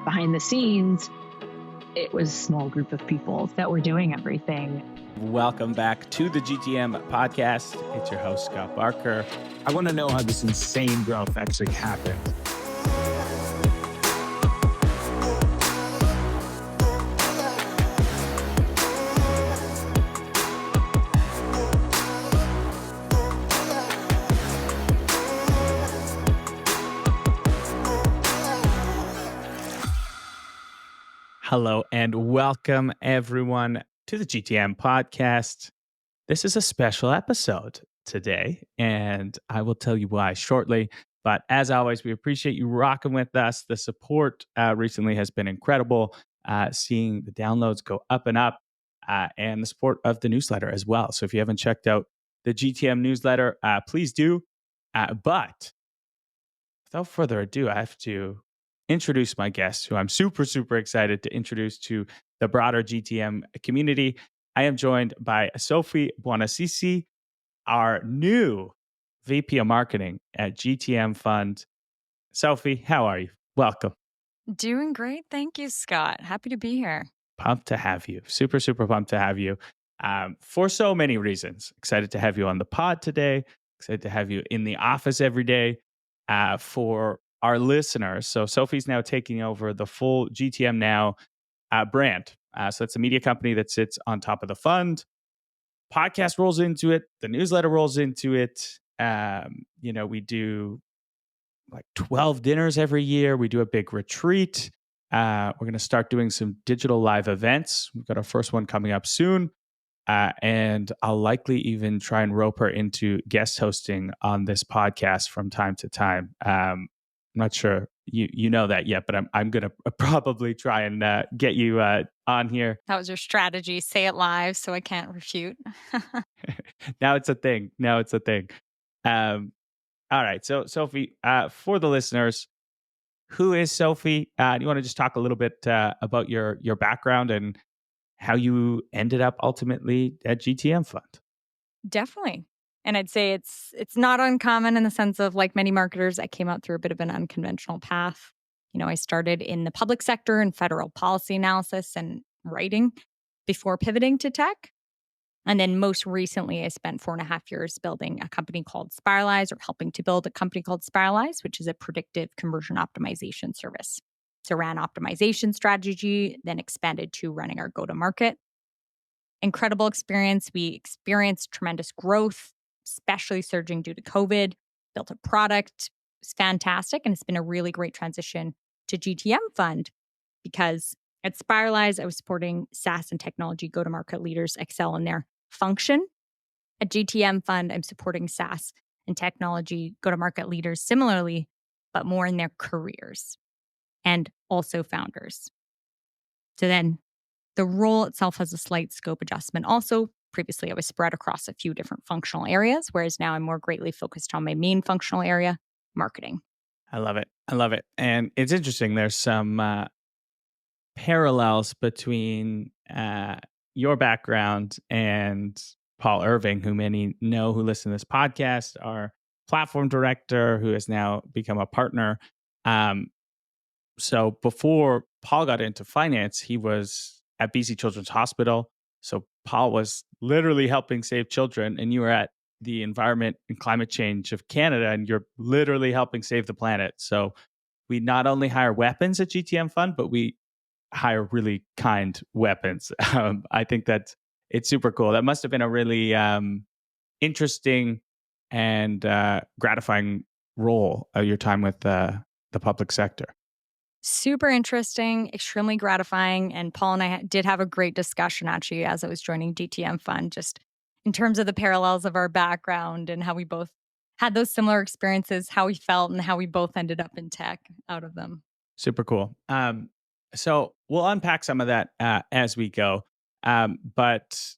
behind the scenes, it was a small group of people that were doing everything. Welcome back to the GTM podcast. It's your host, Scott Barker. I want to know how this insane growth actually happened. Hello and welcome everyone to the GTM podcast. This is a special episode today, and I will tell you why shortly. But as always, we appreciate you rocking with us. The support recently has been incredible, seeing the downloads go up and up, and the support of the newsletter as well. So if you haven't checked out the GTM newsletter, please do. But without further ado, I have to introduce my guest, who I'm super, super excited to introduce to the broader GTM community. I am joined by Sophie Buonassisi, our new VP of Marketing at GTM Fund. Sophie, how are you? Welcome. Doing great. Thank you, Scott. Happy to be here. Pumped to have you. Super, super pumped to have you for so many reasons. Excited to have you on the pod today. Excited to have you in the office every day. For our listeners, so Sophie's now taking over the full GTMnow brand. So it's a media company that sits on top of the fund. Podcast rolls into it. The newsletter rolls into it. We do like 12 dinners every year. We do a big retreat. We're going to start doing some digital live events. We've got our first one coming up soon. And I'll likely even try and rope her into guest hosting on this podcast from time to time. I'm not sure you know that yet, but I'm going to probably try and get you on here. That was your strategy. Say it live so I can't refute. Now it's a thing. All right. So Sophie, for the listeners, who is Sophie? Do you want to just talk a little bit about your background and how you ended up ultimately at GTM Fund? Definitely. And I'd say it's not uncommon in the sense of, like many marketers, I came out through a bit of an unconventional path. I started in the public sector and federal policy analysis and writing before pivoting to tech. And then most recently, I spent 4.5 years building a company called Spiralize, or helping to build a company called Spiralize, which is a predictive conversion optimization service. So ran optimization strategy, then expanded to running our go-to-market. Incredible experience. We experienced tremendous growth, especially surging due to COVID, built a product. It's fantastic. And it's been a really great transition to GTM Fund, because at Spiralize, I was supporting SaaS and technology go-to-market leaders excel in their function. At GTM Fund, I'm supporting SaaS and technology go-to-market leaders similarly, but more in their careers, and also founders. So then the role itself has a slight scope adjustment. Also, previously I was spread across a few different functional areas, whereas now I'm more greatly focused on my main functional area, marketing. I love it. And it's interesting. There's some parallels between your background and Paul Irving, who many know who listen to this podcast, our platform director, who has now become a partner. So before Paul got into finance, he was at BC Children's Hospital. So Paul was literally helping save children, and you were at the Environment and Climate Change of Canada, and you're literally helping save the planet. So we not only hire weapons at GTM Fund, but we hire really kind weapons. I think that it's super cool. That must have been a really interesting and gratifying role of your time with the public sector. Super interesting, extremely gratifying. And Paul and I did have a great discussion actually as I was joining GTM Fund, just in terms of the parallels of our background and how we both had those similar experiences, how we felt, and how we both ended up in tech out of them. Super cool. So we'll unpack some of that as we go. But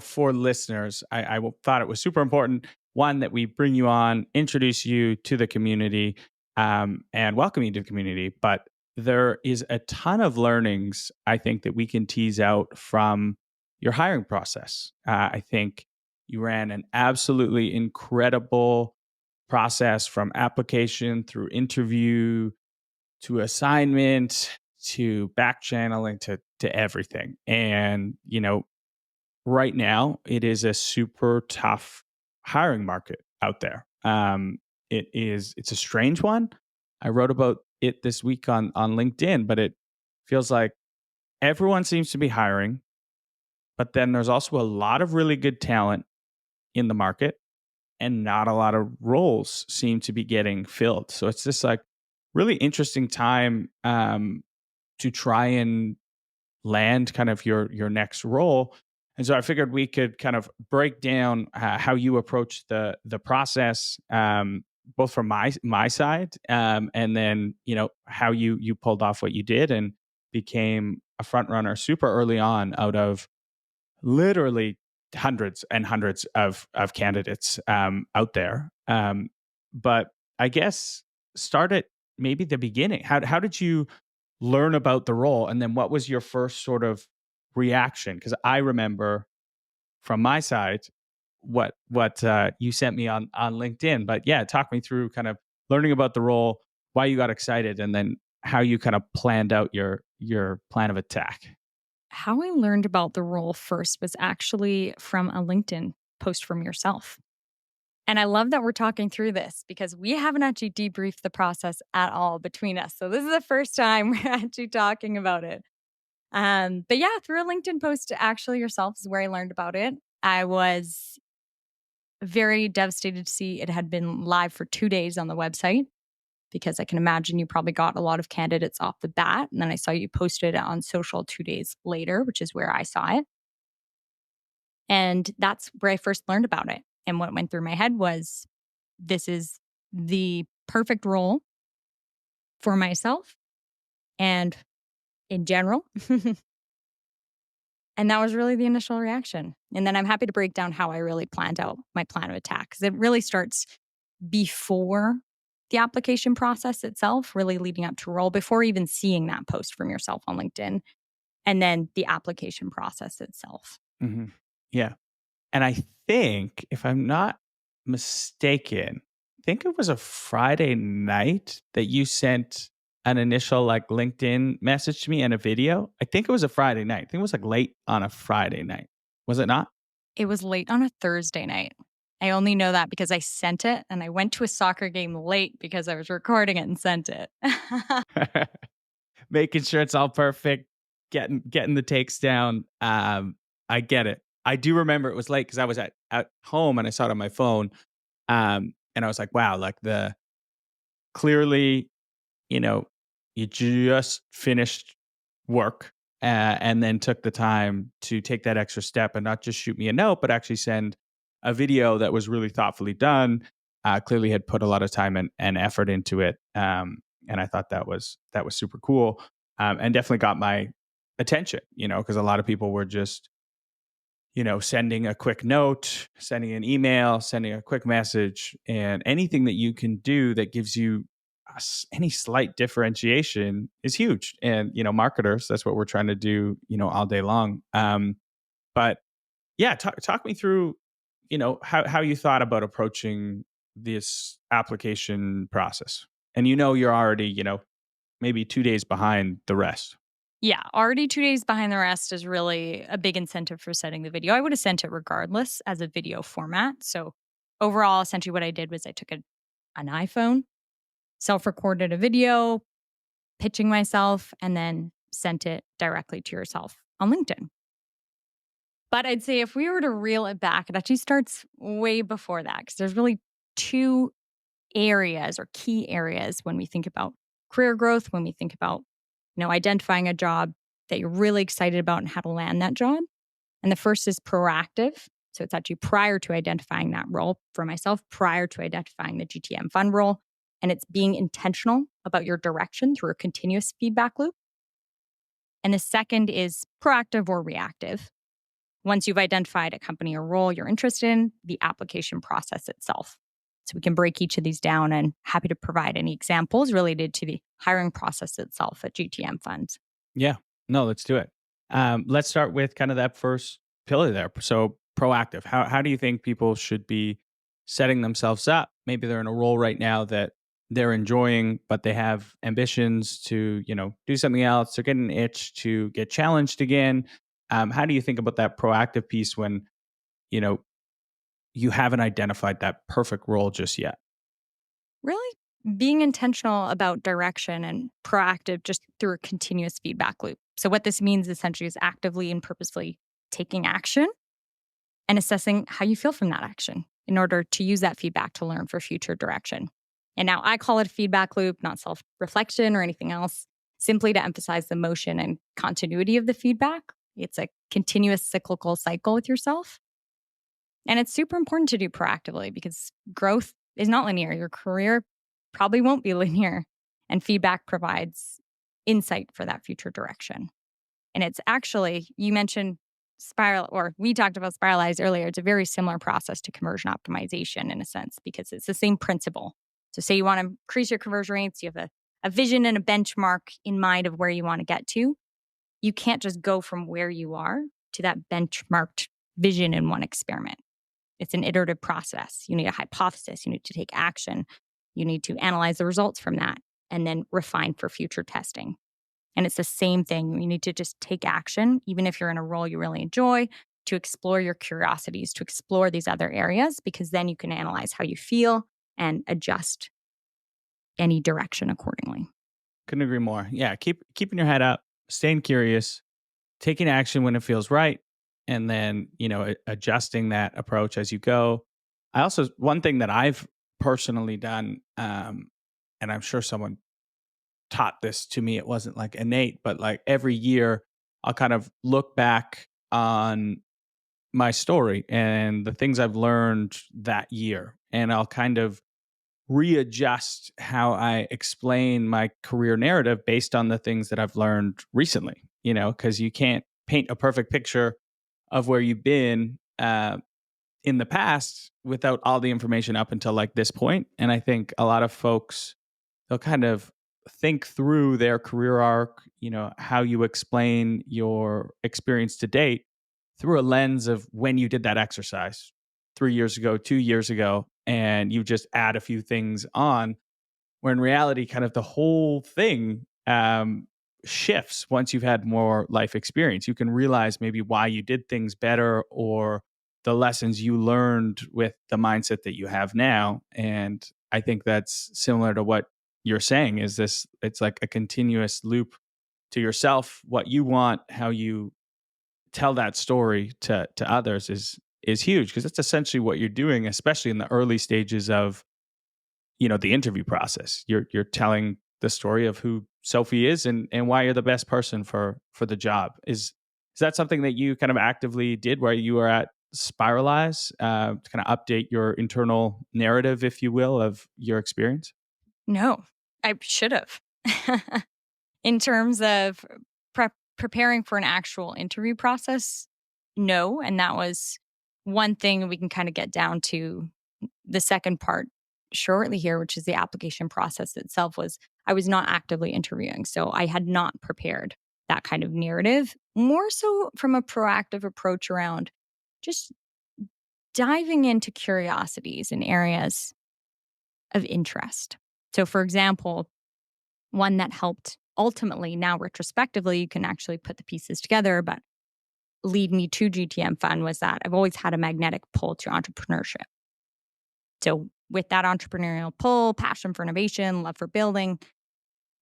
for listeners, I thought it was super important, one, that we bring you on, introduce you to the community, and welcome you to the community. But there is a ton of learnings, I think, that we can tease out from your hiring process. I think you ran an absolutely incredible process from application through interview to assignment to back channeling to everything. And, right now it is a super tough hiring market out there. It's a strange one. I wrote about it this week on LinkedIn, but it feels like everyone seems to be hiring, but then there's also a lot of really good talent in the market and not a lot of roles seem to be getting filled. So it's this like really interesting time to try and land kind of your next role. And so I figured we could kind of break down how you approach the process, both from my side, and then how you pulled off what you did and became a front runner super early on out of literally hundreds and hundreds of candidates out there. But I guess start at maybe the beginning. How did you learn about the role, and then what was your first sort of reaction? Because I remember from my side what you sent me on LinkedIn. But yeah, talk me through kind of learning about the role, why you got excited, and then how you kind of planned out your plan of attack. How I learned about the role first was actually from a LinkedIn post from yourself. And I love that we're talking through this because we haven't actually debriefed the process at all between us. So this is the first time we're actually talking about it. But yeah, through a LinkedIn post, actually yourself is where I learned about it. I was very devastated to see it had been live for 2 days on the website because I can imagine you probably got a lot of candidates off the bat. And then I saw you posted it on social 2 days later, which is where I saw it. And that's where I first learned about it. And what went through my head was this is the perfect role for myself and in general. And that was really the initial reaction. And then I'm happy to break down how I really planned out my plan of attack because it really starts before the application process itself, really leading up to role, before even seeing that post from yourself on LinkedIn, and then the application process itself. Hmm. Yeah. And I think, if I'm not mistaken, I think it was a Friday night that you sent an initial like LinkedIn message to me and a video. I think it was a Friday night. I think it was like late on a Friday night. Was it not? It was late on a Thursday night. I only know that because I sent it and I went to a soccer game late because I was recording it and sent it. Making sure it's all perfect, getting the takes down. I get it. I do remember it was late because I was at home and I saw it on my phone. And I was like, wow, like the clearly, you know, you just finished work and then took the time to take that extra step and not just shoot me a note, but actually send a video that was really thoughtfully done. Clearly had put a lot of time and effort into it. And I thought that was super cool, and definitely got my attention, because a lot of people were just, sending a quick note, sending an email, sending a quick message, and anything that you can do that gives you any slight differentiation is huge. And, marketers, that's what we're trying to do, all day long. But yeah, talk me through, how you thought about approaching this application process. And, you're already, maybe 2 days behind the rest. Yeah, already 2 days behind the rest is really a big incentive for setting the video. I would have sent it regardless as a video format. So overall, essentially what I did was I took an iPhone, self-recorded a video, pitching myself, and then sent it directly to yourself on LinkedIn. But I'd say if we were to reel it back, it actually starts way before that because there's really two areas or key areas when we think about career growth, when we think about, identifying a job that you're really excited about and how to land that job. And the first is proactive. So it's actually prior to identifying that role for myself, prior to identifying the GTM Fund role. And it's being intentional about your direction through a continuous feedback loop. And the second is proactive or reactive. Once you've identified a company or role you're interested in, the application process itself. So we can break each of these down and happy to provide any examples related to the hiring process itself at GTM Fund. Yeah, no, let's do it. Let's start with kind of that first pillar there. So proactive. How do you think people should be setting themselves up? Maybe they're in a role right now that they're enjoying, but they have ambitions to, do something else. They're getting an itch to get challenged again. How do you think about that proactive piece when, you know, you haven't identified that perfect role just yet? Really being intentional about direction and proactive just through a continuous feedback loop. So, what this means essentially is actively and purposefully taking action and assessing how you feel from that action in order to use that feedback to learn for future direction. And now I call it a feedback loop, not self reflection or anything else, simply to emphasize the motion and continuity of the feedback. It's a continuous cyclical cycle with yourself. And it's super important to do proactively because growth is not linear. Your career probably won't be linear, and feedback provides insight for that future direction. And it's actually, you mentioned spiral, or we talked about spiralize earlier. It's a very similar process to conversion optimization in a sense, because it's the same principle. So, say you want to increase your conversion rates, you have a vision and a benchmark in mind of where you want to get to. You can't just go from where you are to that benchmarked vision in one experiment. It's an iterative process. You need a hypothesis. You need to take action. You need to analyze the results from that and then refine for future testing. And it's the same thing. You need to just take action, even if you're in a role you really enjoy, to explore your curiosities, to explore these other areas, because then you can analyze how you feel and adjust any direction accordingly. Couldn't agree more. Yeah, keeping your head up, staying curious, taking action when it feels right, and then, adjusting that approach as you go. I also, one thing that I've personally done, and I'm sure someone taught this to me, it wasn't like innate, but like every year I'll kind of look back on my story and the things I've learned that year, and I'll kind of readjust how I explain my career narrative based on the things that I've learned recently, because you can't paint a perfect picture of where you've been in the past without all the information up until like this point. And I think a lot of folks, they'll kind of think through their career arc, how you explain your experience to date through a lens of when you did that exercise 3 years ago, 2 years ago, and you just add a few things on, where in reality, kind of the whole thing shifts once you've had more life experience. You can realize maybe why you did things better or the lessons you learned with the mindset that you have now. And I think that's similar to what you're saying, is this, it's like a continuous loop to yourself. What you want, how you tell that story to others is huge, because that's essentially what you're doing, especially in the early stages of the interview process. You're telling the story of who Sophie is and why you're the best person for the job. Is that something that you kind of actively did where you were at Spiralize, to kind of update your internal narrative, if you will, of your experience? No, I should have. In terms of preparing for an actual interview process, no. And that was one thing we can kind of get down to the second part shortly here, which is the application process itself. Was I was not actively interviewing. So I had not prepared that kind of narrative, more so from a proactive approach around just diving into curiosities and areas of interest. So, for example, one that helped ultimately, now retrospectively, you can actually put the pieces together, but lead me to GTM Fund was that I've always had a magnetic pull to entrepreneurship. So, with that entrepreneurial pull, passion for innovation, love for building,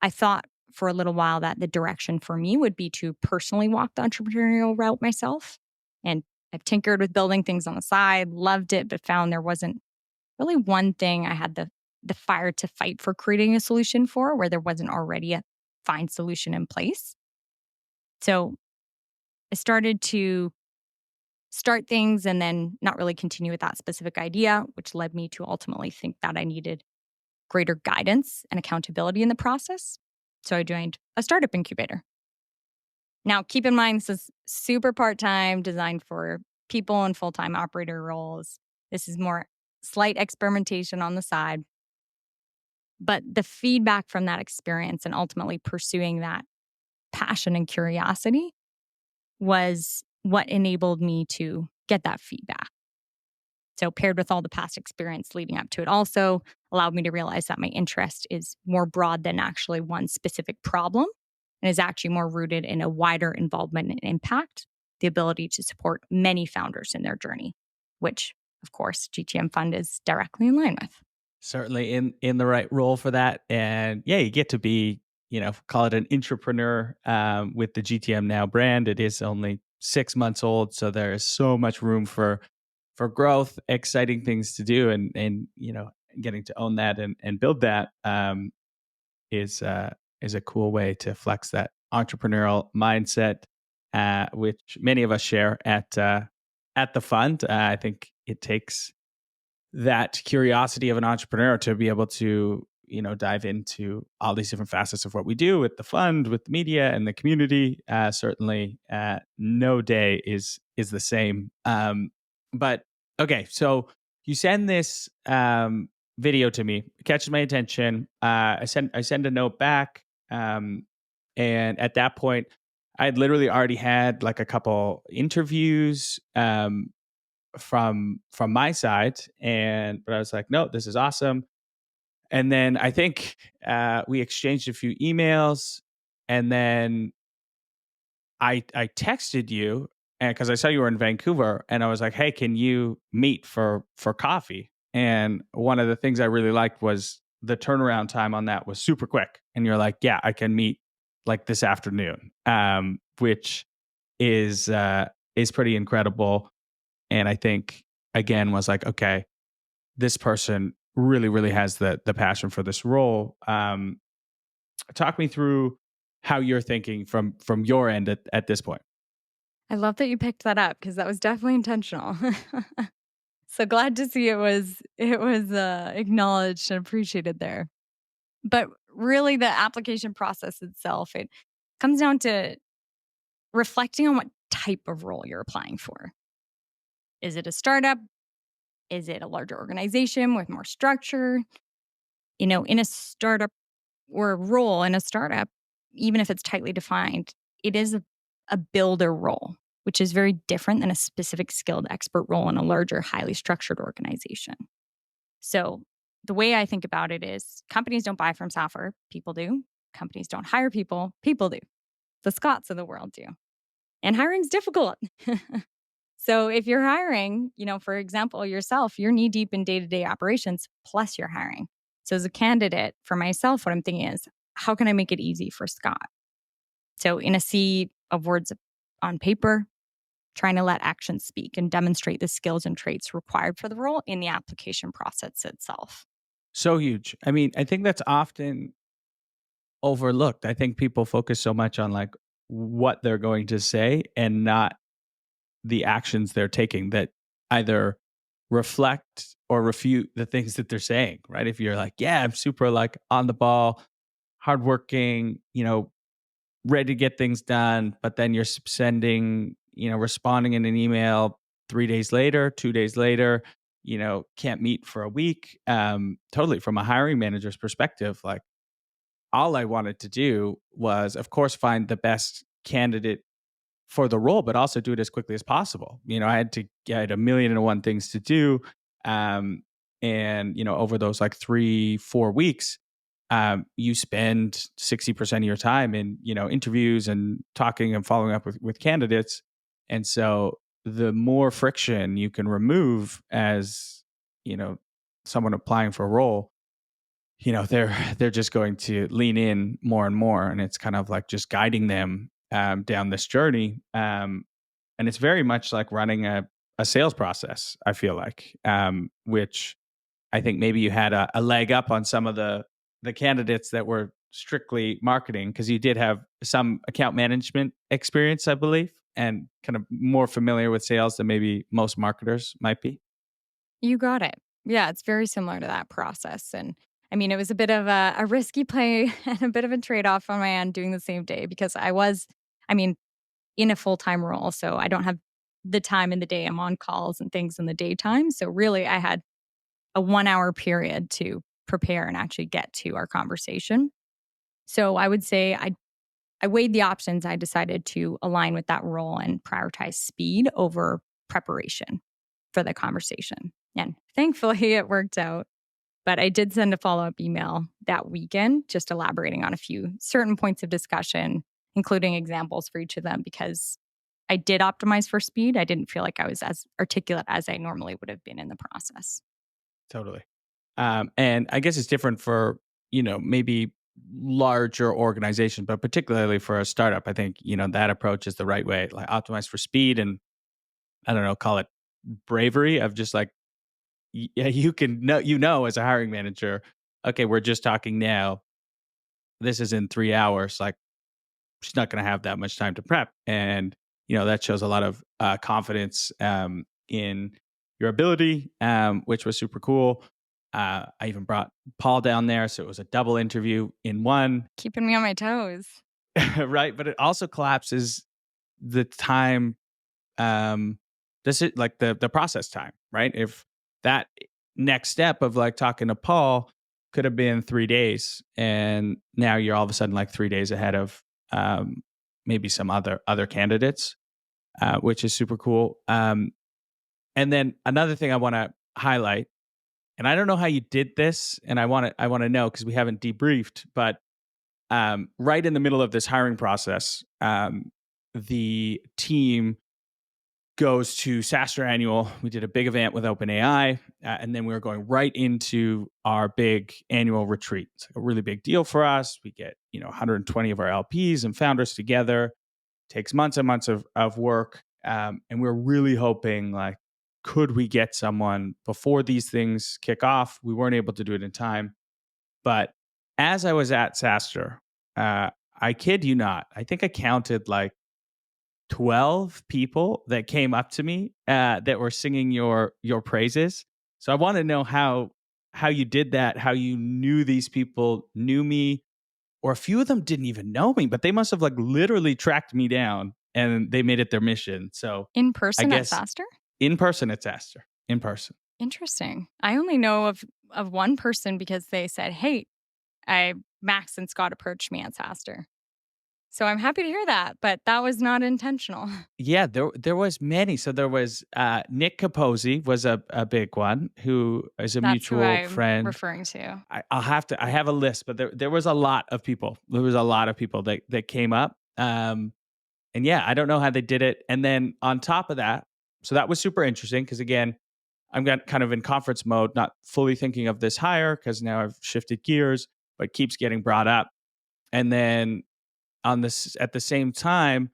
I thought for a little while that the direction for me would be to personally walk the entrepreneurial route myself. And I've tinkered with building things on the side, loved it, but found there wasn't really one thing I had the fire to fight for creating a solution for, where there wasn't already a fine solution in place. So I started to start things and then not really continue with that specific idea, which led me to ultimately think that I needed greater guidance and accountability in the process. So I joined a startup incubator. Now, keep in mind, this is super part-time, designed for people in full-time operator roles. This is more slight experimentation on the side. But the feedback from that experience and ultimately pursuing that passion and curiosity was what enabled me to get that feedback. So paired with all the past experience leading up to it also allowed me to realize that my interest is more broad than actually one specific problem and is actually more rooted in a wider involvement and impact, the ability to support many founders in their journey, which, of course, GTM Fund is directly in line with. Certainly in the right role for that. And yeah, you get to be, call it an entrepreneur with the GTMnow brand. It is only 6 months old, so there is so much room for growth, exciting things to do, and getting to own that and build that is a cool way to flex that entrepreneurial mindset, which many of us share at the fund. I think it takes that curiosity of an entrepreneur to be able to dive into all these different facets of what we do with the fund, with the media and the community. Certainly no day is the same. But okay, so you send this video to me, it catches my attention. I send a note back, and at that point I'd literally already had like a couple interviews from my side, but I was like, no, this is awesome. And then I think we exchanged a few emails, and then I texted you, and because I saw you were in Vancouver, and I was like, hey, can you meet for coffee? And one of the things I really liked was the turnaround time on that was super quick, and you're like, yeah, I can meet like this afternoon, which is pretty incredible. And I think again was like, okay, this person really, really has the passion for this role. Talk me through how you're thinking from your end at this point. I love that you picked that up because that was definitely intentional. So glad to see it was acknowledged and appreciated there. But really, the application process itself, it comes down to reflecting on what type of role you're applying for. Is it a startup? Is it a larger organization with more structure? In a startup or a role in a startup, even if it's tightly defined, it is a builder role, which is very different than a specific skilled expert role in a larger, highly structured organization. So the way I think about it is companies don't buy from software, people do. Companies don't hire people, people do. The Scots of the world do. And hiring's difficult. So if you're hiring, for example, yourself, you're knee deep in day-to-day operations, plus you're hiring. So as a candidate, for myself, what I'm thinking is, how can I make it easy for Scott? So in a sea of words on paper, trying to let actions speak and demonstrate the skills and traits required for the role in the application process itself. So huge. I mean, I think that's often overlooked. I think people focus so much on like what they're going to say and not the actions they're taking that either reflect or refute the things that they're saying, right? If you're like, yeah, I'm super like on the ball, hardworking, ready to get things done, but then you're sending, responding in an email 3 days later, 2 days later, can't meet for a week. Totally from a hiring manager's perspective, like all I wanted to do was, of course, find the best candidate for the role, but also do it as quickly as possible. I had a million and one things to do. Um, and, over those like 3-4 weeks, you spend 60% of your time in, interviews and talking and following up with candidates. And so the more friction you can remove as, someone applying for a role, they're just going to lean in more and more, and it's kind of like just guiding them down this journey. And it's very much like running a sales process, I feel like, which I think maybe you had a leg up on some of the candidates that were strictly marketing, because you did have some account management experience, I believe, and kind of more familiar with sales than maybe most marketers might be. You got it. Yeah, it's very similar to that process. And I mean, it was a bit of a risky play and a bit of a trade off on my end doing the same day because I mean, in a full time role. So I don't have the time in the day. I'm on calls and things in the daytime. So really, I had a 1 hour period to prepare and actually get to our conversation. So I would say I weighed the options. I decided to align with that role and prioritize speed over preparation for the conversation. And thankfully, it worked out. But I did send a follow-up email that weekend, just elaborating on a few certain points of discussion, including examples for each of them, because I did optimize for speed. I didn't feel like I was as articulate as I normally would have been in the process. Totally. And I guess it's different for, maybe larger organization, but particularly for a startup, I think, that approach is the right way. Like optimize for speed and I don't know, call it bravery of just like, yeah, you can know, as a hiring manager, okay, we're just talking now. This is in 3 hours. Like she's not going to have that much time to prep. And, that shows a lot of confidence in your ability, which was super cool. I even brought Paul down there. So it was a double interview in one. Keeping me on my toes. Right. But it also collapses the time, like the process time, right? If that next step of like talking to Paul could have been 3 days and now you're all of a sudden like 3 days ahead of maybe some other candidates, which is super cool. And then another thing I want to highlight, and I don't know how you did this, and I want to know because we haven't debriefed, but right in the middle of this hiring process, the team goes to SaaStr Annual. We did a big event with OpenAI, and then we were going right into our big annual retreat. It's like a really big deal for us. We get 120 of our LPs and founders together. Takes months and months of work, and we're really hoping like, could we get someone before these things kick off? We weren't able to do it in time, but as I was at SaaStr, I kid you not, I think I counted like 12 people that came up to me that were singing your praises. So I want to know how you did that, how you knew these people knew me, or a few of them didn't even know me, but they must have like literally tracked me down and they made it their mission. So In I person at guess SaaStr? in person at SaaStr, in person. Interesting. I only know of one person because they said, "Hey, Max and Scott approached me at SaaStr." So I'm happy to hear that, but that was not intentional. Yeah, there was many. So there was Nick Capozzi was a big one who is a That's who mutual I'm friend. referring to. I have a list, but there was a lot of people. There was a lot of people that came up. And yeah, I don't know how they did it. And then on top of that, so that was super interesting because again, I'm got kind of in conference mode, not fully thinking of this hire because now I've shifted gears, but keeps getting brought up. And then on this at the same time,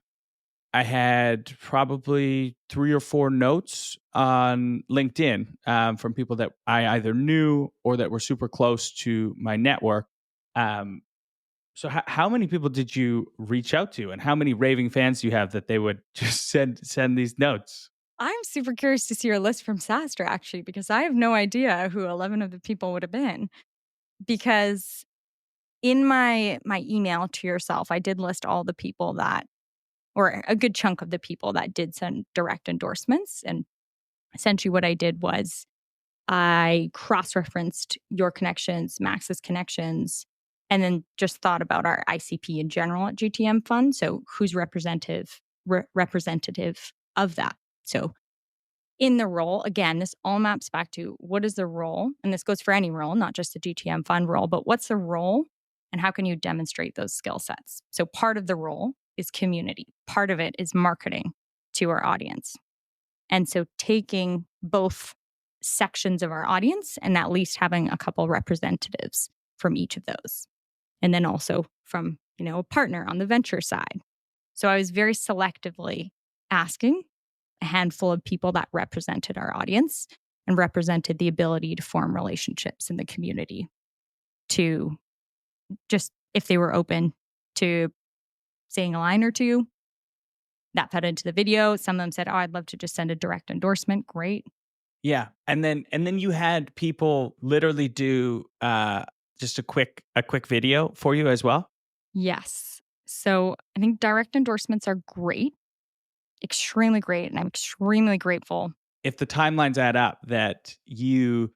I had probably 3 or 4 notes on LinkedIn from people that I either knew or that were super close to my network. Um, so how many people did you reach out to, and how many raving fans do you have that they would just send these notes? I'm super curious to see your list from SaaStr actually, because I have no idea who 11 of the people would have been. Because in my email to yourself, I did list all the people that, or a good chunk of the people that did send direct endorsements. And essentially what I did was I cross-referenced your connections, Max's connections, and then just thought about our ICP in general at GTM Fund. So who's representative of that? So in the role, again, this all maps back to what is the role? And this goes for any role, not just the GTM Fund role, but what's the role and how can you demonstrate those skill sets? So part of the role is community. Part of it is marketing to our audience. And so taking both sections of our audience and at least having a couple representatives from each of those. And then also from, a partner on the venture side. So I was very selectively asking a handful of people that represented our audience and represented the ability to form relationships in the community to just, if they were open to saying a line or two, that fed into the video. Some of them said, "Oh, I'd love to just send a direct endorsement." Great. Yeah, and then you had people literally do just a quick video for you as well. Yes. So I think direct endorsements are great, extremely great. And I'm extremely grateful. If the timelines add up, that you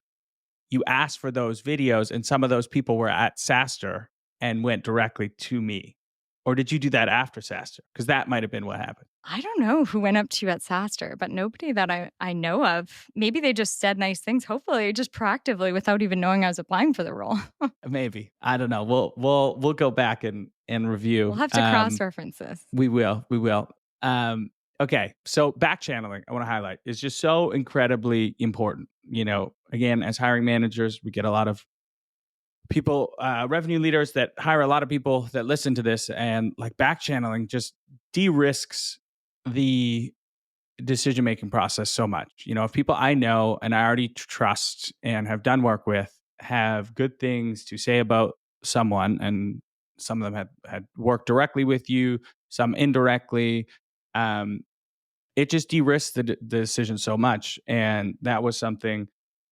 asked for those videos, and some of those people were at SaaStr and went directly to me, or did you do that after SaaStr? Because that might have been what happened. I don't know who went up to you at SaaStr, but nobody that I know of. Maybe they just said nice things, hopefully just proactively without even knowing I was applying for the role. Maybe. I don't know. We'll go back and We'll review. have to cross-reference this. We will. We will. Okay. So back channeling, I want to highlight, is just so incredibly important. Again, as hiring managers, we get a lot of people, revenue leaders that hire a lot of people that listen to this, and like back channeling just de-risks the decision making process so much. If people I know and I already trust and have done work with have good things to say about someone, and some of them had worked directly with you, some indirectly, um, it just de-risks the decision so much. And that was something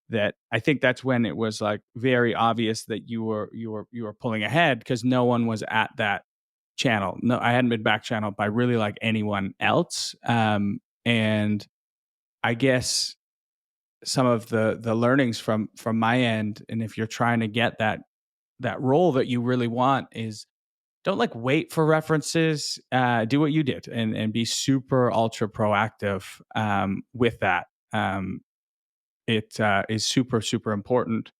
that I think that's when it was like very obvious that you were pulling ahead, because no one was at that channel. No, I hadn't been back channeled by really like anyone else. And I guess some of the learnings from my end, and if you're trying to get that role that you really want, is don't like wait for references. Do what you did, and be super ultra proactive with that. It is super super important.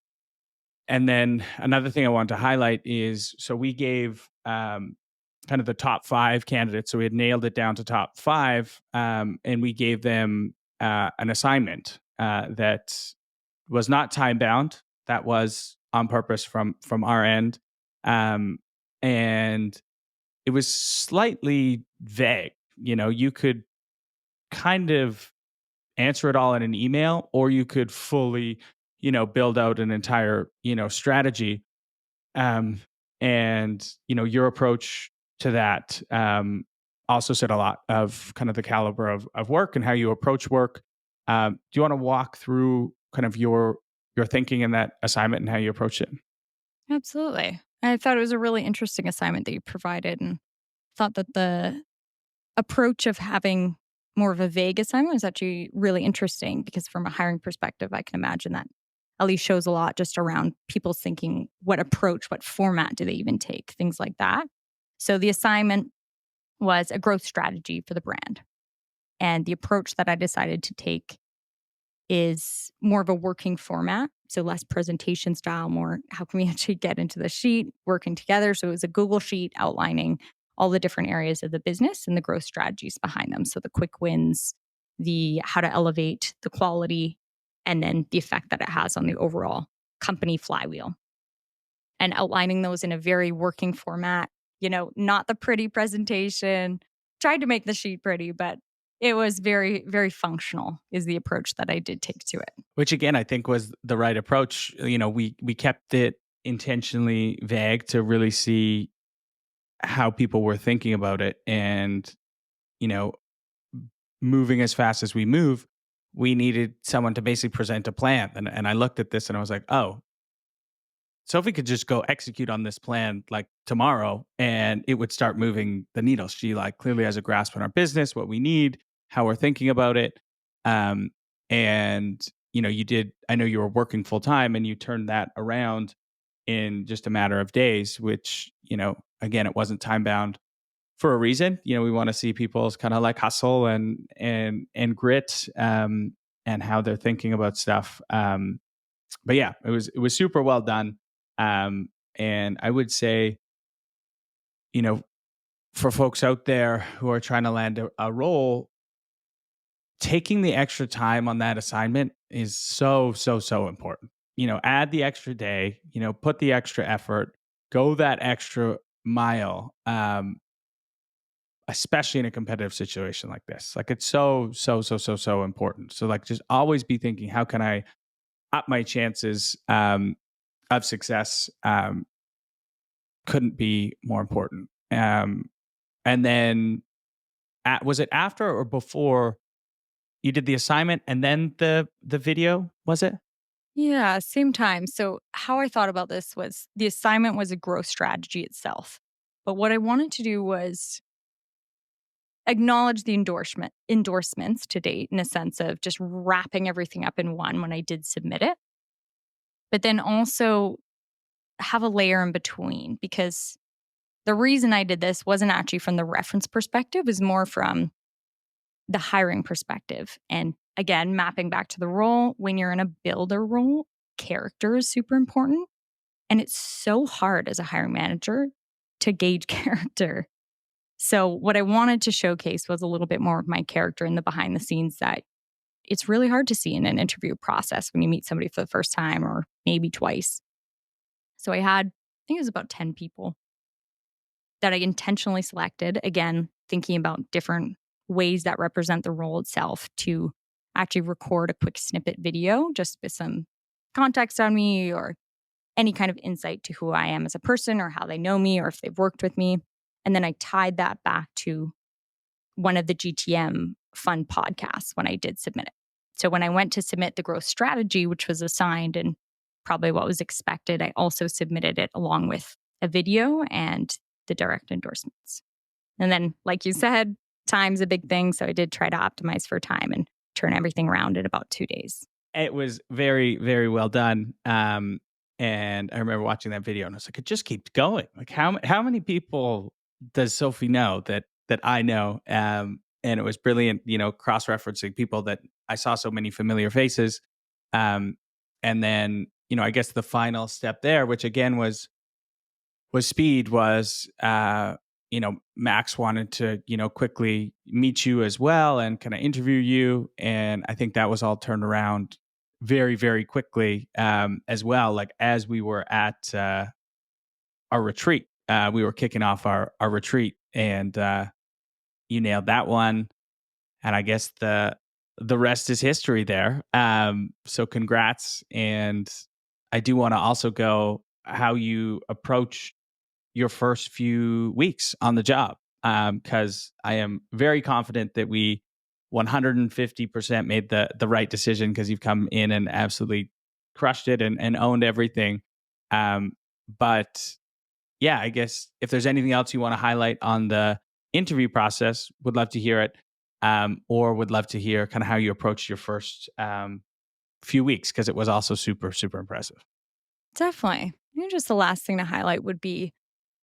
And then another thing I wanted to highlight is, so we gave kind of the top 5 candidates. So we had nailed it down to top 5, and we gave them an assignment that was not time bound. That was on purpose from our end, and it was slightly vague. You could kind of answer it all in an email, or you could fully, build out an entire, strategy. Um, and your approach to that also said a lot of kind of the caliber of work and how you approach work. Do you want to walk through kind of your thinking in that assignment and how you approached it? Absolutely. I thought it was a really interesting assignment that you provided, and thought that the approach of having more of a vague assignment was actually really interesting, because from a hiring perspective, I can imagine that at least shows a lot just around people's thinking, what approach, what format do they even take, things like that. So the assignment was a growth strategy for the brand. And the approach that I decided to take is more of a working format. So less presentation style, more how can we actually get into the sheet working together. So it was a Google sheet outlining all the different areas of the business and the growth strategies behind them. So the quick wins, the how to elevate the quality, and then the effect that it has on the overall company flywheel. And outlining those in a very working format, not the pretty presentation. Tried to make the sheet pretty, but it was very, very functional, is the approach that I did take to it. Which again, I think was the right approach. We kept it intentionally vague to really see how people were thinking about it. And you know moving as fast as we move, we needed someone to basically present a plan. And I looked at this and I was like, oh, Sophie could just go execute on this plan like tomorrow, and it would start moving the needle. She like clearly has a grasp on our business, what we need, how we're thinking about it. Um, and you did, I know you were working full time, and you turned that around in just a matter of days, which, again, it wasn't time bound for a reason. We want to see people's kind of like hustle and grit, and how they're thinking about stuff. But yeah, it was super well done. And I would say, you know, for folks out there who are trying to land a role, taking the extra time on that assignment is so, so, so important. Add the extra day, put the extra effort, go that extra mile, especially in a competitive situation like this. Like it's so, so, so, so, so important. So like just always be thinking, how can I up my chances of success? Couldn't be more important. And then was it after or before you did the assignment and then the video, was it? Yeah, same time. So how I thought about this was the assignment was a growth strategy itself. But what I wanted to do was acknowledge the endorsements to date, in a sense of just wrapping everything up in one when I did submit it. But then also have a layer in between, because the reason I did this wasn't actually from the reference perspective, it was more from the hiring perspective. And again, mapping back to the role, when you're in a builder role, character is super important. And it's so hard as a hiring manager to gauge character. So what I wanted to showcase was a little bit more of my character in the behind the scenes that it's really hard to see in an interview process when you meet somebody for the first time or maybe twice. So I think it was about 10 people that I intentionally selected, again, thinking about different ways that represent the role itself to actually record a quick snippet video just with some context on me or any kind of insight to who I am as a person or how they know me or if they've worked with me. And then I tied that back to one of the GTM Fund podcasts when I did submit it. So when I went to submit the growth strategy, which was assigned and probably what was expected, I also submitted it along with a video and the direct endorsements. And then, like you said, time's a big thing. So I did try to optimize for time and turn everything around in about 2 days. It was very, very well done. And I remember watching that video and I was like, it just keeps going. Like how many people does Sophie know that I know? And it was brilliant, cross-referencing people that I saw so many familiar faces. And then, I guess the final step there, which again was speed, was Max wanted to, quickly meet you as well and kind of interview you. And I think that was all turned around very, very quickly as well. Like as we were at our retreat, we were kicking off our retreat, and you nailed that one. And I guess the rest is history there. So congrats. And I do want to also go how you approach your first few weeks on the job, because I am very confident that we 150% made the right decision, because you've come in and absolutely crushed it and owned everything. But yeah, I guess if there's anything else you want to highlight on the interview process, would love to hear it, or would love to hear kind of how you approached your first few weeks, because it was also super, super impressive. Definitely. Maybe just the last thing to highlight would be,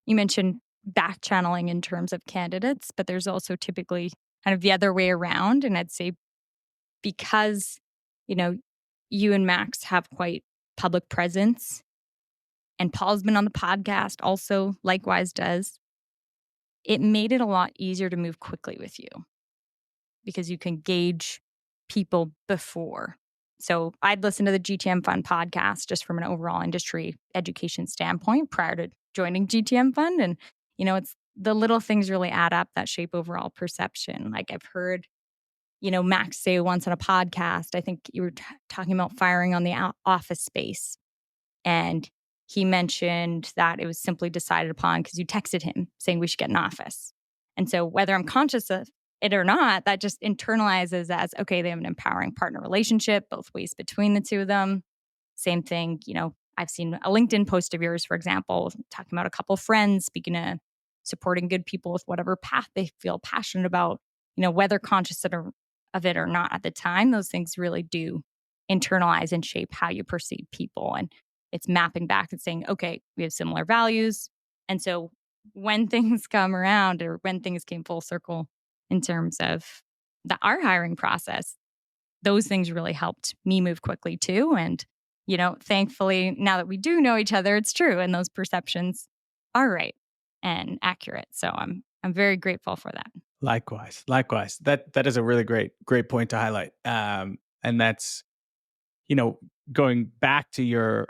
you mentioned back channeling in terms of candidates, but there's also typically kind of the other way around. And I'd say because, you and Max have quite public presence, and Paul's been on the podcast also likewise does, it made it a lot easier to move quickly with you because you can gauge people before. So I'd listen to the GTM Fund podcast just from an overall industry education standpoint prior to joining GTM Fund. And, it's the little things really add up that shape overall perception. Like I've heard, Max say once on a podcast, I think you were talking about firing on the office space. And he mentioned that it was simply decided upon because you texted him saying we should get an office. And so whether I'm conscious of it or not, that just internalizes as, okay, they have an empowering partner relationship, both ways between the two of them. Same thing, I've seen a LinkedIn post of yours, for example, talking about a couple of friends, speaking of supporting good people with whatever path they feel passionate about, whether conscious of it or not at the time, those things really do internalize and shape how you perceive people. And it's mapping back and saying, okay, we have similar values. And so when things come around, or when things came full circle in terms of our hiring process, those things really helped me move quickly too. And, thankfully, now that we do know each other, it's true. And those perceptions are right and accurate. So I'm very grateful for that. Likewise. That is a really great point to highlight. And that's, going back to your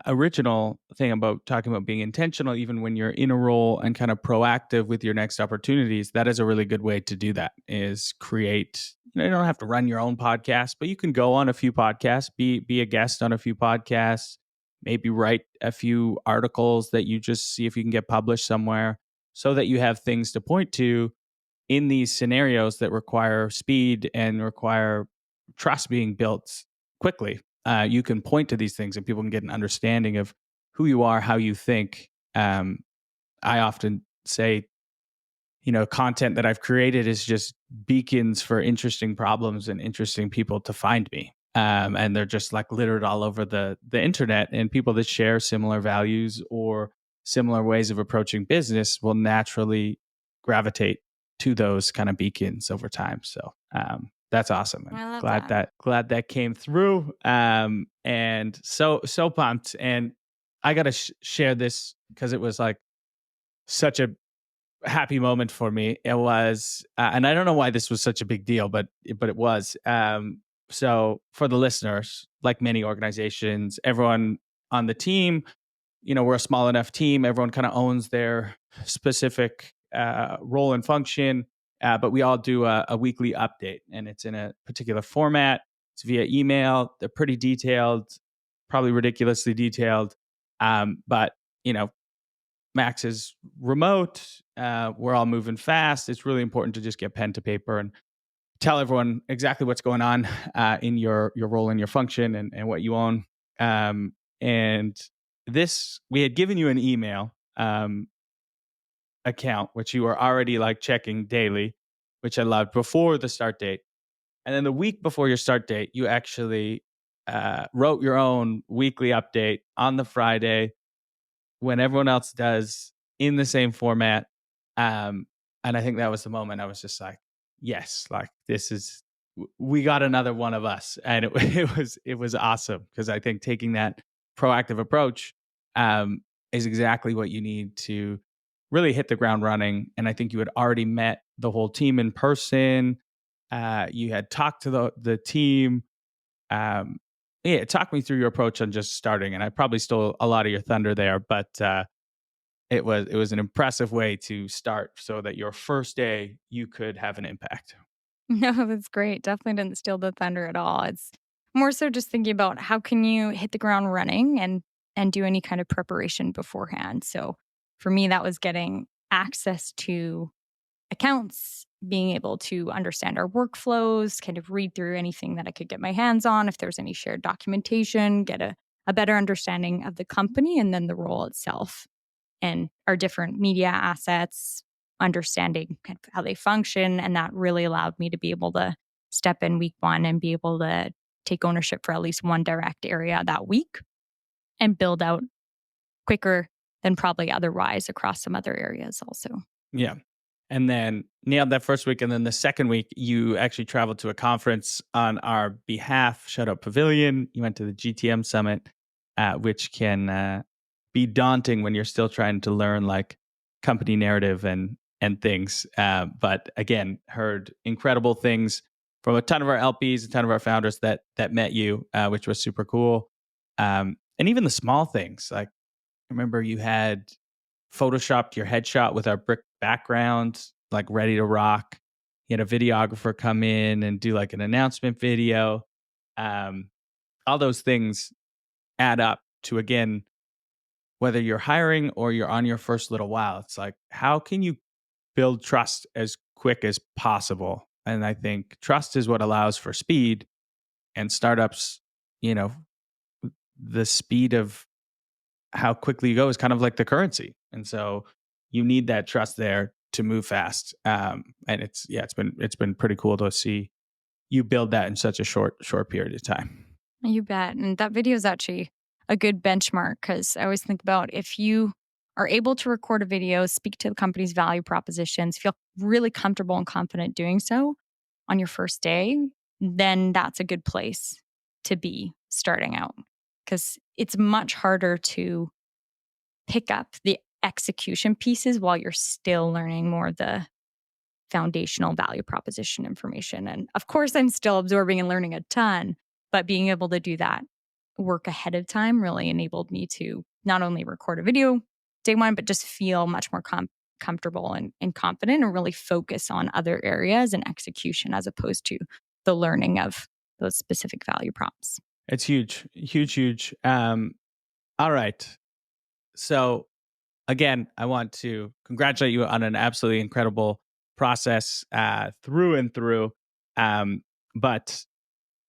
original thing about talking about being intentional, even when you're in a role, and kind of proactive with your next opportunities. That is a really good way to do that, is create, you don't have to run your own podcast, but you can go on a few podcasts, be a guest on a few podcasts, maybe write a few articles that you just see if you can get published somewhere, so that you have things to point to in these scenarios that require speed and require trust being built quickly. You can point to these things and people can get an understanding of who you are, how you think. I often say, content that I've created is just beacons for interesting problems and interesting people to find me. And they're just like littered all over the internet, and people that share similar values or similar ways of approaching business will naturally gravitate to those kind of beacons over time. So that's awesome. I love glad that. glad that came through. And so pumped. And I got to share this because it was like such a happy moment for me. It was, and I don't know why this was such a big deal, but it was. So for the listeners, like many organizations, everyone on the team, we're a small enough team. Everyone kind of owns their specific role and function, but we all do a weekly update, and it's in a particular format. It's via email. They're pretty detailed, probably ridiculously detailed, but Max is remote. We're all moving fast. It's really important to just get pen to paper and tell everyone exactly what's going on in your role and your function and what you own. And this, we had given you an email account, which you were already like checking daily, which I loved before the start date. And then the week before your start date, you actually wrote your own weekly update on the Friday when everyone else does in the same format. And I think that was the moment I was just like, yes, like this is, we got another one of us. And it was awesome because I think taking that proactive approach is exactly what you need to really hit the ground running. And I think you had already met the whole team in person. You had talked to the team. Yeah, talk me through your approach on just starting. And I probably stole a lot of your thunder there, but it was an impressive way to start so that your first day you could have an impact. No, that's great. Definitely didn't steal the thunder at all. It's more so just thinking about how can you hit the ground running and do any kind of preparation beforehand. So for me, that was getting access to accounts, being able to understand our workflows, kind of read through anything that I could get my hands on, if there's any shared documentation, get a better understanding of the company and then the role itself and our different media assets, understanding kind of how they function. And that really allowed me to be able to step in week one and be able to take ownership for at least one direct area that week and build out quicker than probably otherwise across some other areas also. Yeah. And then nailed that first week. And then the second week, you actually traveled to a conference on our behalf, Shout Out Pavilion. You went to the GTM Summit, which can be daunting when you're still trying to learn like company narrative and things. But again, heard incredible things from a ton of our LPs, a ton of our founders that met you, which was super cool. And even the small things, like I remember you had photoshopped your headshot with our brick background, like ready to rock. You had a videographer come in and do like an announcement video. Um, all those things add up to, again, whether you're hiring or you're on your first little while, it's like, how can you build trust as quick as possible? And I think trust is what allows for speed, and startups, you know, the speed of how quickly you go is kind of like the currency. And so you need that trust there to move fast. And it's been pretty cool to see you build that in such a short period of time. You bet. And that video is actually a good benchmark because I always think about if you are able to record a video, speak to the company's value propositions, feel really comfortable and confident doing so on your first day, then that's a good place to be starting out because it's much harder to pick up the execution pieces while you're still learning more of the foundational value proposition information. And of course, I'm still absorbing and learning a ton, but being able to do that work ahead of time really enabled me to not only record a video day one, but just feel much more comfortable and confident and really focus on other areas and execution as opposed to the learning of those specific value props. It's huge, huge, huge. All right. So again, I want to congratulate you on an absolutely incredible process through and through. But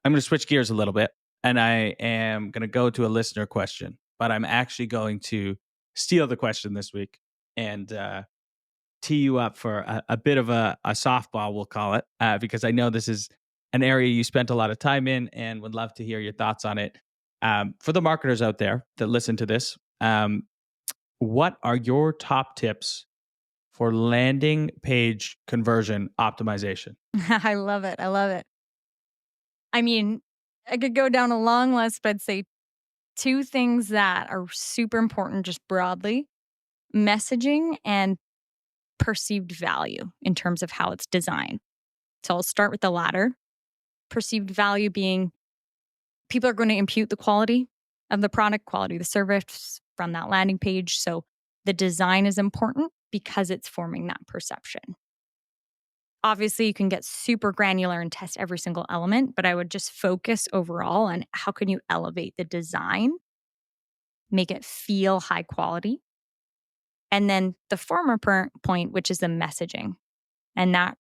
I'm going to switch gears a little bit, and I am going to go to a listener question, but I'm actually going to steal the question this week and tee you up for a bit of a softball, we'll call it, because I know this is an area you spent a lot of time in and would love to hear your thoughts on it. For the marketers out there that listen to this, what are your top tips for landing page conversion optimization? I love it. I love it. I mean, I could go down a long list, but I'd say two things that are super important just broadly: messaging and perceived value in terms of how it's designed. So I'll start with the latter. Perceived value being people are going to impute the quality of the product, quality of the service from that landing page. So the design is important because it's forming that perception. Obviously, you can get super granular and test every single element, but I would just focus overall on how can you elevate the design, make it feel high quality. And then the former point, which is the messaging. And that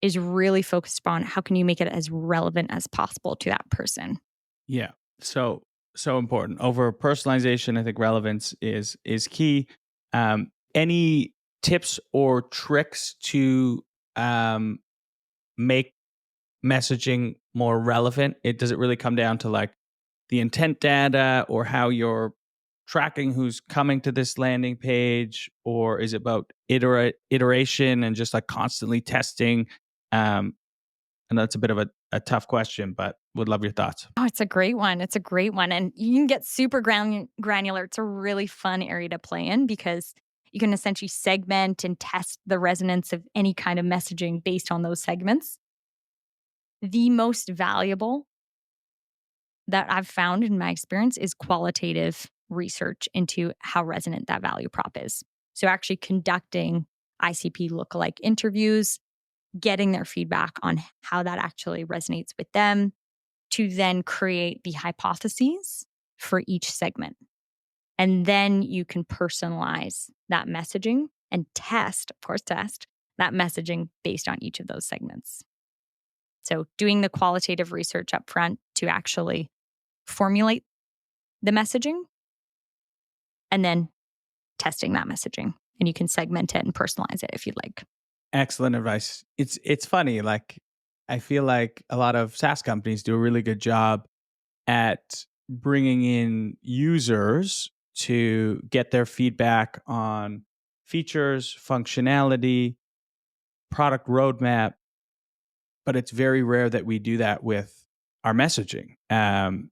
is really focused on how can you make it as relevant as possible to that person. Yeah. So important. Over personalization, I think relevance is key. Any tips or tricks to make messaging more relevant? Does it really come down to like the intent data or how you're tracking who's coming to this landing page, or is it about iteration and just like constantly testing? I know it's a bit of a tough question, but would love your thoughts. Oh, it's a great one. It's a great one. And you can get super granular. It's a really fun area to play in because you can essentially segment and test the resonance of any kind of messaging based on those segments. The most valuable that I've found in my experience is qualitative research into how resonant that value prop is. So actually conducting ICP lookalike interviews, getting their feedback on how that actually resonates with them, to then create the hypotheses for each segment. And then you can personalize that messaging and test that messaging based on each of those segments. So doing the qualitative research up front to actually formulate the messaging and then testing that messaging. And you can segment it and personalize it if you'd like. Excellent advice. It's funny, like I feel like a lot of SaaS companies do a really good job at bringing in users to get their feedback on features, functionality, product roadmap, but it's very rare that we do that with our messaging. And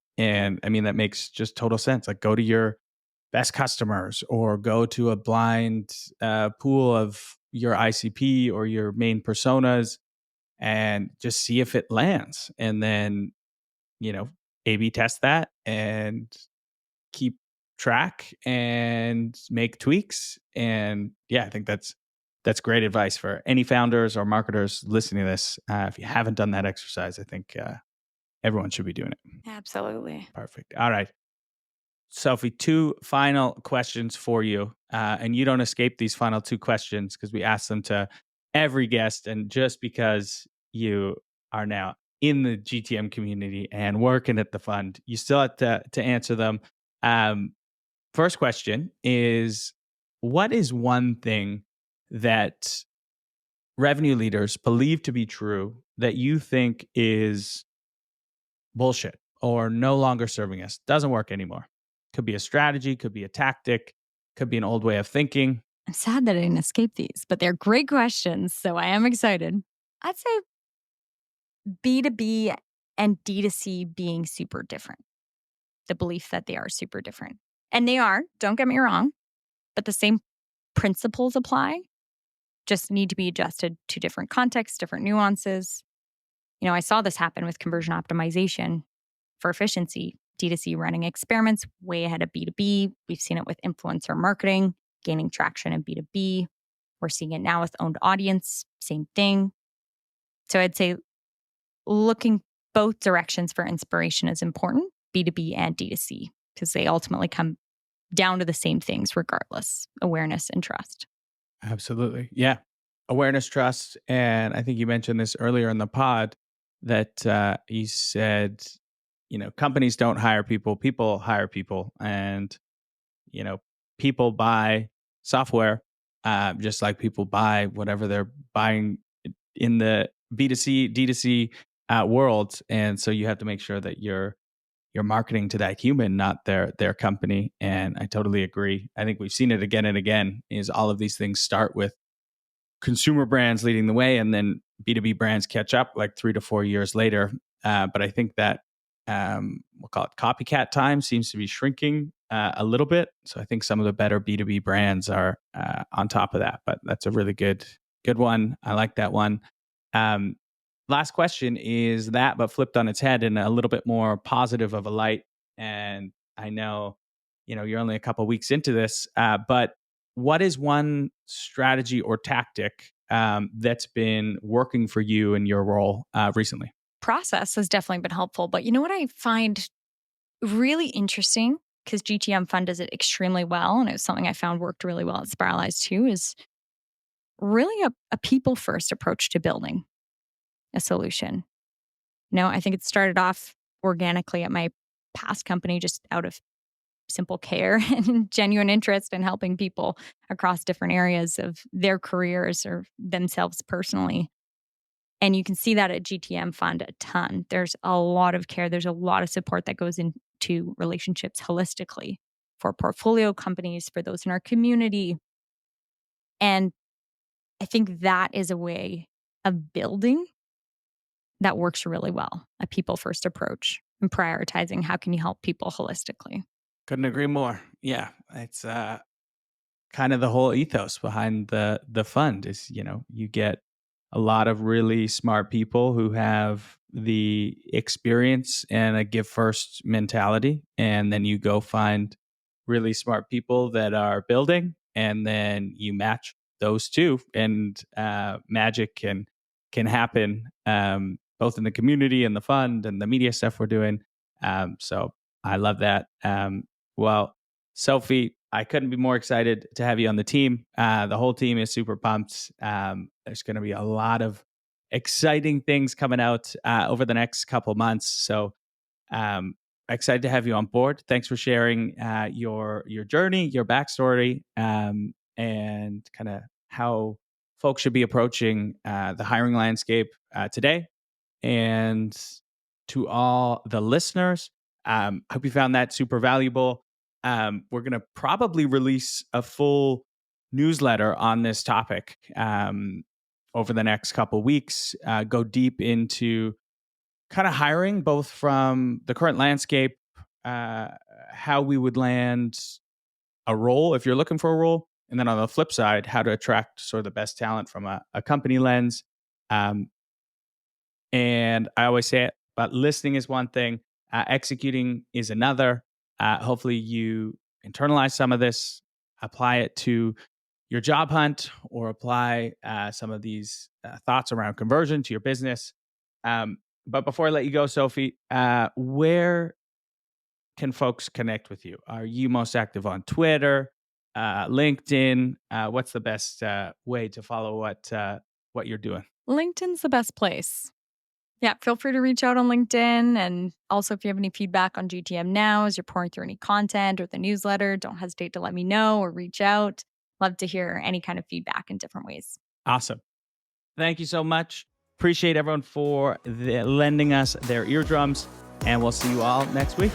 I mean, that makes just total sense. Like, go to your best customers or go to a blind pool of your ICP or your main personas and just see if it lands. And then, A/B test that and keep track and make tweaks. And yeah, I think that's great advice for any founders or marketers listening to this. If you haven't done that exercise, I think everyone should be doing it. Absolutely. Perfect. All right. Sophie, two final questions for you. And you don't escape these final two questions because we ask them to every guest. And just because you are now in the GTM community and working at the fund, you still have to answer them. First question is, what is one thing that revenue leaders believe to be true that you think is bullshit or no longer serving us, doesn't work anymore? Could be a strategy, could be a tactic, could be an old way of thinking. I'm sad that I didn't escape these, but they're great questions. So I am excited. I'd say B2B and D2C being super different. The belief that they are super different. And they are, don't get me wrong, but the same principles apply, just need to be adjusted to different contexts, different nuances. I saw this happen with conversion optimization for efficiency. D2C running experiments way ahead of B2B. We've seen it with influencer marketing, gaining traction in B2B. We're seeing it now with owned audience, same thing. So I'd say looking both directions for inspiration is important, B2B and D2C, because they ultimately come down to the same things regardless: awareness and trust. Absolutely. Yeah. Awareness, trust. And I think you mentioned this earlier in the pod that you said, companies don't hire people, people hire people. And, people buy software just like people buy whatever they're buying in the B2C, D2C world. And so you have to make sure that you're marketing to that human, not their company. And I totally agree. I think we've seen it again and again, is all of these things start with consumer brands leading the way, and then B2B brands catch up like 3 to 4 years later. But I think that we'll call it copycat time seems to be shrinking a little bit. So I think some of the better B2B brands are on top of that. But that's a really good one. I like that one. Last question is that, but flipped on its head in a little bit more positive of a light. And I know, you're only a couple weeks into this, but what is one strategy or tactic that's been working for you in your role recently? Process has definitely been helpful. But you know what I find really interesting, because GTM Fund does it extremely well, and it was something I found worked really well at Spiralize too, is really a people-first approach to building a solution. I think it started off organically at my past company just out of simple care and genuine interest in helping people across different areas of their careers or themselves personally. And you can see that at GTM Fund a ton. There's a lot of care. There's a lot of support that goes into relationships holistically for portfolio companies, for those in our community. And I think that is a way of building that works really well, a people-first approach and prioritizing how can you help people holistically. Couldn't agree more. Yeah, it's kind of the whole ethos behind the fund is, you get a lot of really smart people who have the experience and a give first mentality, and then you go find really smart people that are building, and then you match those two, and magic can happen, both in the community and the fund and the media stuff we're doing. So I love that. Well, Sophie, I couldn't be more excited to have you on the team. The whole team is super pumped. There's going to be a lot of exciting things coming out over the next couple months. So excited to have you on board. Thanks for sharing your journey, your backstory, and kind of how folks should be approaching the hiring landscape today. And to all the listeners, hope you found that super valuable. We're going to probably release a full newsletter on this topic over the next couple weeks. Go deep into kind of hiring, both from the current landscape, how we would land a role if you're looking for a role, and then on the flip side, how to attract sort of the best talent from a company lens. And I always say it, but listening is one thing, executing is another. Hopefully you internalize some of this, apply it to your job hunt, or apply some of these thoughts around conversion to your business. But before I let you go, Sophie, where can folks connect with you? Are you most active on Twitter, LinkedIn? What's the best way to follow what you're doing? LinkedIn's the best place. Yeah, feel free to reach out on LinkedIn. And also, if you have any feedback on GTMnow as you're pouring through any content or the newsletter, don't hesitate to let me know or reach out. Love to hear any kind of feedback in different ways. Awesome. Thank you so much. Appreciate everyone for lending us their eardrums, and we'll see you all next week.